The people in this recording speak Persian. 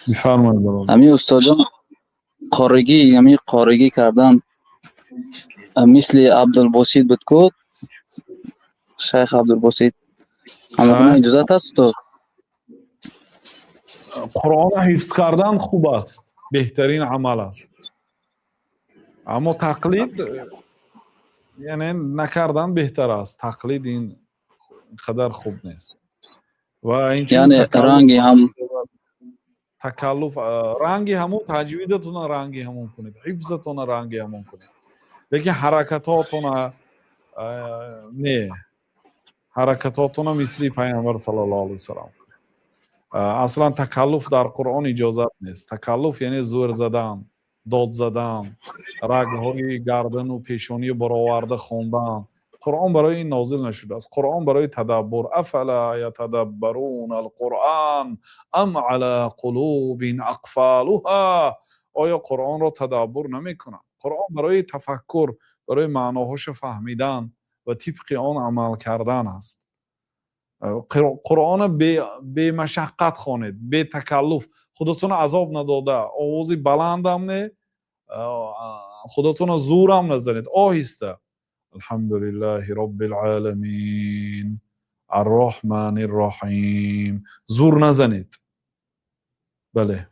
میفرمایید برادر. همین استاد جان قارگی کردن مثل عبدالباسط بود که شیخ عبدالباسط همگونه اجازت است تو قرآن حفظ کردن خوب است، بهترین عمل است، اما تقلید یعنی نکردن بهتر است. تقلید این قدر خوب نیست و اینچنین یعنی رنگی هم تکلف رنگی همون تجویدتون رنگی همون کنید، حفظتون رنگی همون کنید، لیکن حرکتاتون نه، حرکتاتون مثل پیامبر صلی الله علیه و سلام. اصلا تکلف در قرآن اجازت نیست. تکلف یعنی زور زدن، داد زدن، رگهای گردن و پیشانی برآورده خواندن. قرآن برای این نازل نشده است. قرآن برای تدبر. افلا یتدبرون القرآن ام علی قلوب اقفالها. آیا قرآن را تدبر نمیکنند؟ قرآن برای تفکر، برای معناهاش فهمیدن و طبق آن عمل کردن است. قرآن به مشقت خوانید، به تکلف. خودتون عذاب نداده، آواز بلند هم نه، خودتون زور هم نزنید، آهسته. الحمدلله رب العالمین الرحمن الرحیم، زور نزنید. بله.